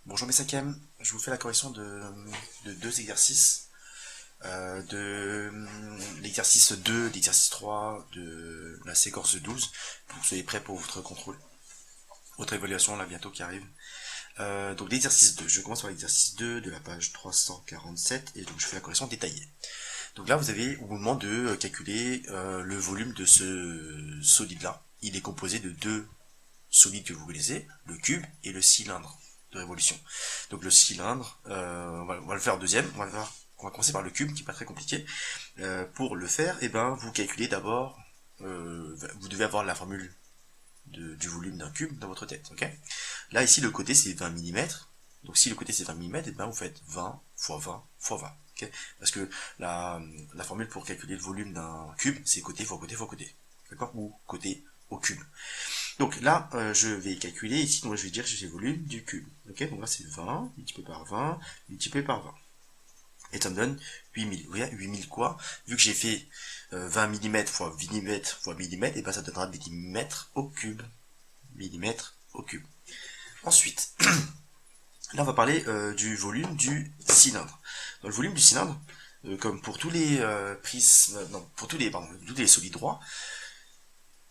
Bonjour mes cinquièmes, je vous fais la correction de deux exercices, de l'exercice 2, l'exercice 3 de la séquence 12, pour que vous soyez prêts pour votre contrôle, votre évaluation là bientôt qui arrive. Donc l'exercice 2, je commence par l'exercice 2 de la page 347 et donc je fais la correction détaillée. Donc là on vous demande de calculer le volume de ce solide là. Il est composé de deux solides que vous connaissez, le cube et le cylindre de révolution. Donc le cylindre, on va le faire deuxième, on va commencer par le cube qui est pas très compliqué. Pour le faire, vous calculez d'abord, vous devez avoir la formule du volume d'un cube dans votre tête. Ok. Là ici le côté c'est 20 mm, donc si le côté c'est 20 mm, vous faites 20 fois 20 fois 20. Okay, parce que la formule pour calculer le volume d'un cube, c'est côté fois côté fois côté. D'accord. Ou côté au cube. Donc là, je vais calculer ici, donc je vais dire que j'ai le volume du cube. Ok, donc là c'est 20 multiplié par 20 multiplié par 20. Et ça me donne 8000. Vous voyez, 8000 quoi? Vu que j'ai fait 20 mm fois mm fois mm, et ben ça donnera millimètres au cube. Millimètres au cube. Ensuite, là on va parler du volume du cylindre. Dans le volume du cylindre, comme pour tous les prismes, non, pour tous les solides droits,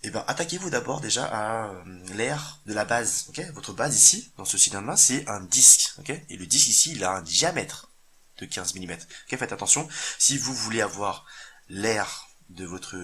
et attaquez-vous d'abord déjà à l'aire de la base. Ok, votre base ici, dans ce cylindre-là, c'est un disque. Ok, et le disque ici, il a un diamètre de 15 mm. Ok, faites attention. Si vous voulez avoir l'aire de votre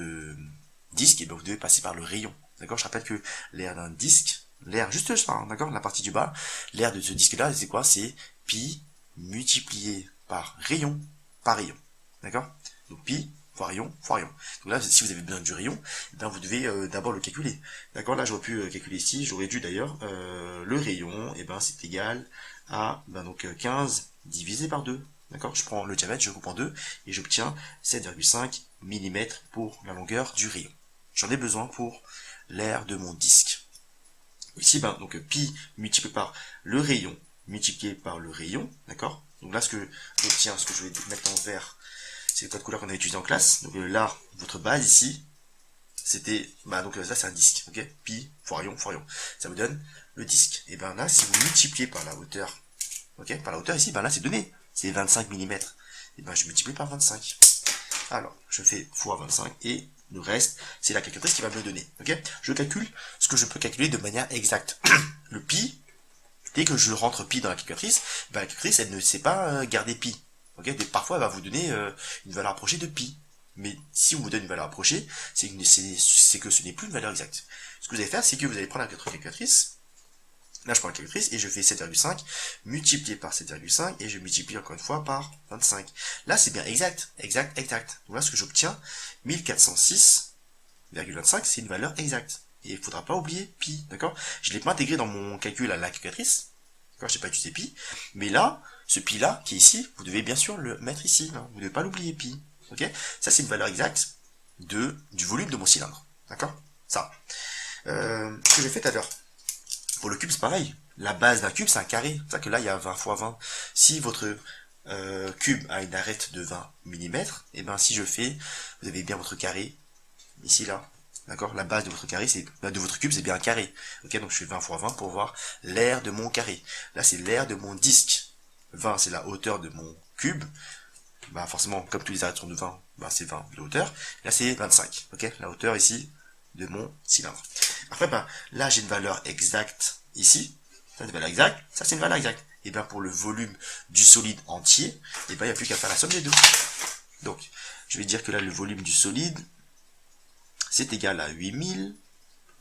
disque, vous devez passer par le rayon. D'accord, je rappelle que l'aire d'un disque, l'aire juste ça, hein, d'accord, la partie du bas, l'aire de ce disque-là, c'est quoi? C'est pi multiplié par rayon par rayon. D'accord. Donc pi fois rayon fois rayon. Donc là, si vous avez besoin du rayon, vous devez d'abord le calculer. D'accord, là j'aurais pu calculer ici, j'aurais dû d'ailleurs, le rayon, c'est égal à 15 divisé par 2. D'accord, je prends le diamètre, je coupe en deux, et j'obtiens 7,5 mm pour la longueur du rayon. J'en ai besoin pour l'aire de mon disque. Ici, donc pi multiplié par le rayon, multiplié par le rayon, d'accord. Donc là, ce que j'obtiens, ce que je vais mettre en vert, c'est le code couleur qu'on a utilisé en classe. Donc là, votre base ici, c'était, donc là c'est un disque, ok, pi fois rayon, ça vous donne le disque. Et là, si vous multipliez par la hauteur, ok, par la hauteur ici, là c'est donné, c'est 25 mm. Et je multiplie par 25. Alors, je fais fois 25 et le reste, c'est la calculatrice qui va me le donner, ok. Je calcule ce que je peux calculer de manière exacte. Le pi, dès que je rentre pi dans la calculatrice, la calculatrice elle ne sait pas garder pi. Okay, parfois elle va vous donner une valeur approchée de pi. Mais si on vous donne une valeur approchée, c'est que ce n'est plus une valeur exacte. Ce que vous allez faire, c'est que vous allez prendre la calculatrice. Là, je prends la calculatrice et je fais 7,5 multiplié par 7,5 et je multiplie encore une fois par 25. Là, c'est bien exact. Donc là, ce que j'obtiens, 1406,25, c'est une valeur exacte. Et il ne faudra pas oublier pi, d'accord. Je ne l'ai pas intégré dans mon calcul à la calculatrice. D'accord, je n'ai pas utilisé pi. Mais là, ce pi là, qui est ici, vous devez bien sûr le mettre ici. Hein. Vous ne devez pas l'oublier pi. Ok, ça c'est une valeur exacte du volume de mon cylindre. D'accord. Ça. Ce que j'ai fait tout à l'heure. Pour le cube, c'est pareil. La base d'un cube, c'est un carré. C'est ça que là, il y a 20 fois 20. Si votre cube a une arête de 20 mm, si je fais, vous avez bien votre carré, ici, là. D'accord. La base de votre carré, de votre cube, c'est bien un carré. Ok, donc je fais 20 fois 20 pour voir l'aire de mon carré. Là, c'est l'aire de mon disque. 20, c'est la hauteur de mon cube. Forcément, comme tous les arêtes sont de 20, c'est 20 de hauteur. Là, c'est 25. Ok, la hauteur ici de mon cylindre. Après, là, j'ai une valeur exacte ici. Ça, c'est une valeur exacte. Ça, c'est une valeur exacte. Et pour le volume du solide entier, il n'y a plus qu'à faire la somme des deux. Donc, je vais dire que là, le volume du solide, c'est égal à 8000.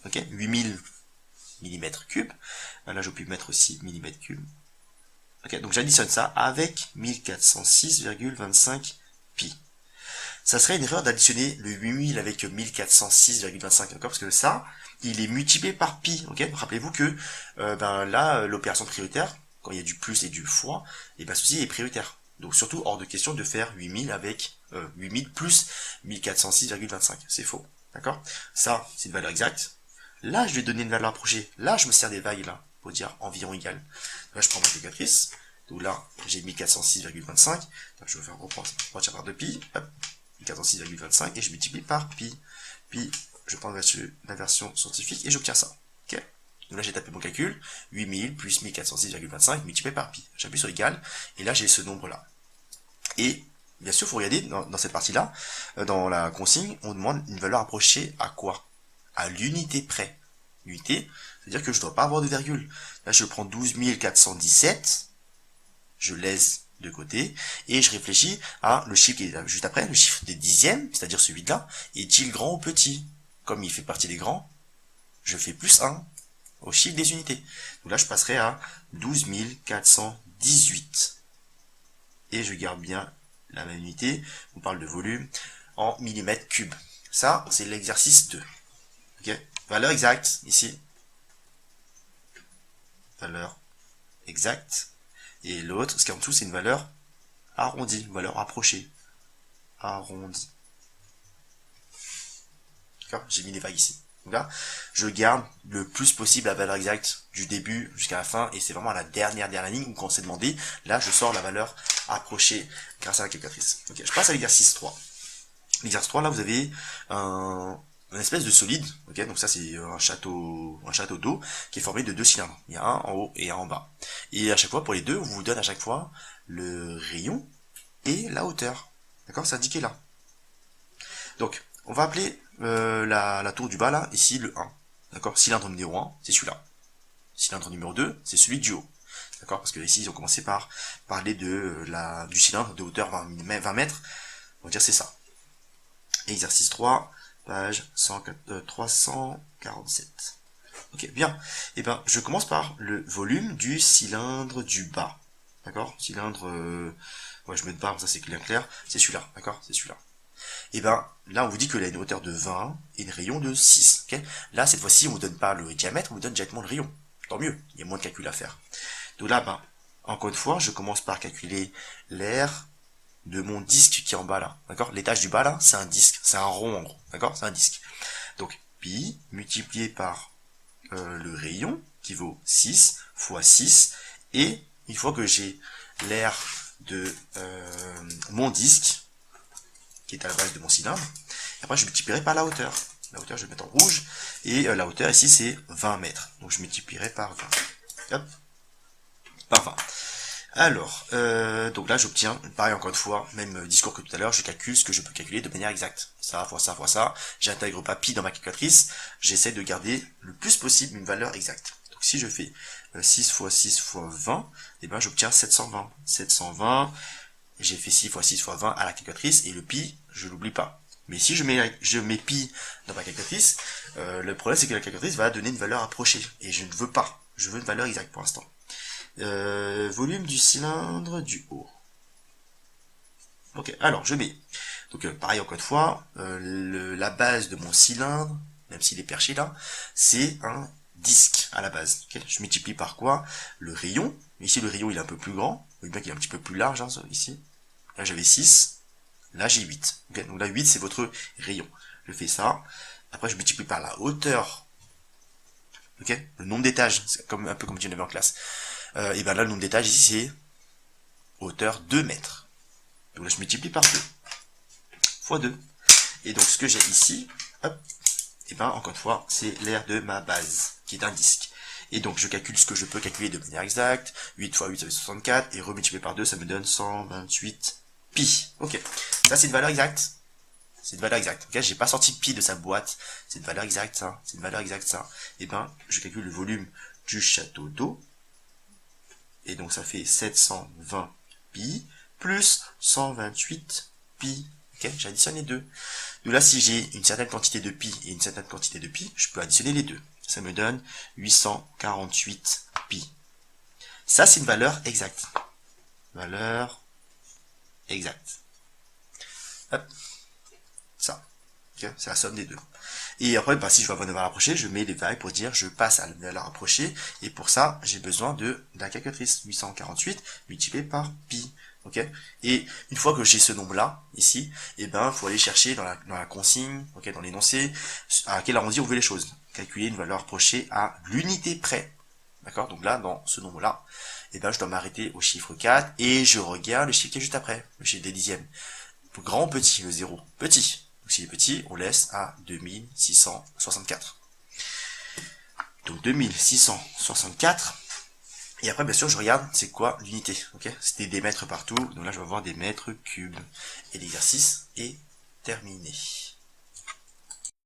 Ok, 8000 mm3. Là, je peux mettre aussi mm3. Ok, donc j'additionne ça avec 1406,25 pi. Ça serait une erreur d'additionner le 8000 avec 1406,25, d'accord, parce que ça, il est multiplié par pi, ok. Rappelez-vous que là, l'opération prioritaire, quand il y a du plus et du fois, ceci est prioritaire. Donc surtout hors de question de faire 8000 avec 8000 plus 1406,25, c'est faux, d'accord. Ça, c'est une valeur exacte. Là, je vais donner une valeur approchée. Là, je me sers des vagues là pour dire environ égal. Là, je prends ma calculatrice. Donc là, j'ai 1406,25. Je vais faire reprendre par 2 pi. Hop, 1406,25 et je multiplie par pi. Puis, je prends la version scientifique et j'obtiens ça. Ok. Donc là, j'ai tapé mon calcul, 8000 plus 1406,25 multiplié par pi. J'appuie sur égal, et là, j'ai ce nombre-là. Et, bien sûr, il faut regarder, dans cette partie-là, dans la consigne, on demande une valeur approchée à quoi? À l'unité près. L'unité, c'est-à-dire que je ne dois pas avoir de virgule. Là, je prends 12 417, je laisse de côté, et je réfléchis à le chiffre qui est juste après, le chiffre des dixièmes, c'est-à-dire celui-là, est-il grand ou petit? Comme il fait partie des grands, je fais plus 1 au chiffre des unités. Donc là, je passerai à 12 418. Et je garde bien la même unité, on parle de volume, en millimètres cubes. Ça, c'est l'exercice 2. Ok, valeur exacte, ici. Valeur exacte. Et l'autre, ce qui est en dessous, c'est une valeur arrondie, une valeur approchée. Arrondie. D'accord, j'ai mis les vagues ici. Donc là, je garde le plus possible la valeur exacte du début jusqu'à la fin, et c'est vraiment à la dernière ligne où quand on s'est demandé, là, je sors la valeur approchée grâce à la calculatrice. Ok, je passe à l'exercice 3. L'exercice 3, là, vous avez une espèce de solide, ok, donc ça c'est un château d'eau qui est formé de deux cylindres. Il y a un en haut et un en bas. Et à chaque fois, pour les deux, on vous donne à chaque fois le rayon et la hauteur. D'accord, c'est indiqué là. Donc, on va appeler la tour du bas là, ici le 1. D'accord, cylindre numéro 1, c'est celui-là. Cylindre numéro 2, c'est celui du haut. D'accord, parce que ici, ils ont commencé par parler du cylindre de hauteur 20 mètres. On va dire c'est ça. Exercice 3, page 347. Ok, bien. Et ben, je commence par le volume du cylindre du bas. D'accord, cylindre... ouais, je mets de barre, ça c'est bien clair. C'est celui-là, d'accord, c'est celui-là. Et ben, là, on vous dit qu'il a une hauteur de 20 et une rayon de 6. Okay, là, cette fois-ci, on vous donne pas le diamètre, on vous donne directement le rayon. Tant mieux, il y a moins de calcul à faire. Donc là, ben, encore une fois, je commence par calculer l'air de mon disque qui est en bas là, d'accord? L'étage du bas là, c'est un disque, c'est un rond en gros, d'accord? C'est un disque. Donc, pi multiplié par le rayon, qui vaut 6 fois 6, et une fois que j'ai l'air de mon disque, qui est à la base de mon cylindre, après je multiplierai par la hauteur. La hauteur, je vais mettre en rouge, et la hauteur ici c'est 20 mètres, donc je multiplierai par 20. Hop, par 20. Alors, donc là j'obtiens, pareil encore une fois, même discours que tout à l'heure, je calcule ce que je peux calculer de manière exacte. Ça, fois ça, fois ça, j'intègre pas pi dans ma calculatrice, j'essaie de garder le plus possible une valeur exacte. Donc si je fais 6 fois 6 fois 20, et ben j'obtiens 720. 720, j'ai fait 6 fois 6 fois 20 à la calculatrice, et le pi, je l'oublie pas. Mais si je mets pi dans ma calculatrice, le problème c'est que la calculatrice va donner une valeur approchée, et je ne veux pas, je veux une valeur exacte pour l'instant. Volume du cylindre du haut. Ok, alors je mets, donc pareil encore une fois, la base de mon cylindre, même s'il est perché là, c'est un disque à la base. Okay, je multiplie par quoi? Le rayon. Ici le rayon il est un peu plus grand, vous voyez bien qu'il est un petit peu plus large hein, ici. Là j'avais 6, là j'ai 8. Okay, donc là 8 c'est votre rayon. Je fais ça, après je multiplie par la hauteur. Ok, le nombre d'étages, c'est un peu comme tu l'avais en classe. Et ben là, le nombre d'étages ici, c'est hauteur 2 mètres. Donc là, je multiplie par 2. Fois 2. Et donc, ce que j'ai ici, hop, et ben encore une fois, c'est l'air de ma base, qui est un disque. Et donc, je calcule ce que je peux calculer de manière exacte. 8 fois 8, ça fait 64. Et remultiplié par 2, ça me donne 128 pi. Ok. Ça, c'est une valeur exacte. C'est une valeur exacte. Ok, j'ai pas sorti pi de sa boîte. C'est une valeur exacte, ça. C'est une valeur exacte, ça. Et ben, je calcule le volume du château d'eau. Et donc ça fait 720 pi plus 128 pi. Ok, j'additionne les deux. Donc là, si j'ai une certaine quantité de pi et une certaine quantité de pi, je peux additionner les deux. Ça me donne 848 pi. Ça, c'est une valeur exacte. Valeur exacte. Hop. Ça. Okay, c'est la somme des deux. Et après, bah, si je veux avoir une valeur approchée, je mets les vagues pour dire je passe à la valeur approchée. Et pour ça, j'ai besoin de la calculatrice. 848 multiplié par pi. Ok. Et une fois que j'ai ce nombre-là, ici, et ben, faut aller chercher dans la consigne, ok, dans l'énoncé, à quel arrondi on veut les choses. Calculer une valeur approchée à l'unité près. D'accord. Donc là, dans ce nombre-là, et ben, je dois m'arrêter au chiffre 4 et je regarde le chiffre qui est juste après, le chiffre des dixièmes. Grand, petit, le 0. Petit. S'il est petit, on laisse à 2664. Donc 2664. Et après, bien sûr, je regarde c'est quoi l'unité. Ok, c'était des mètres partout. Donc là, je vais avoir des mètres cubes. Et l'exercice est terminé.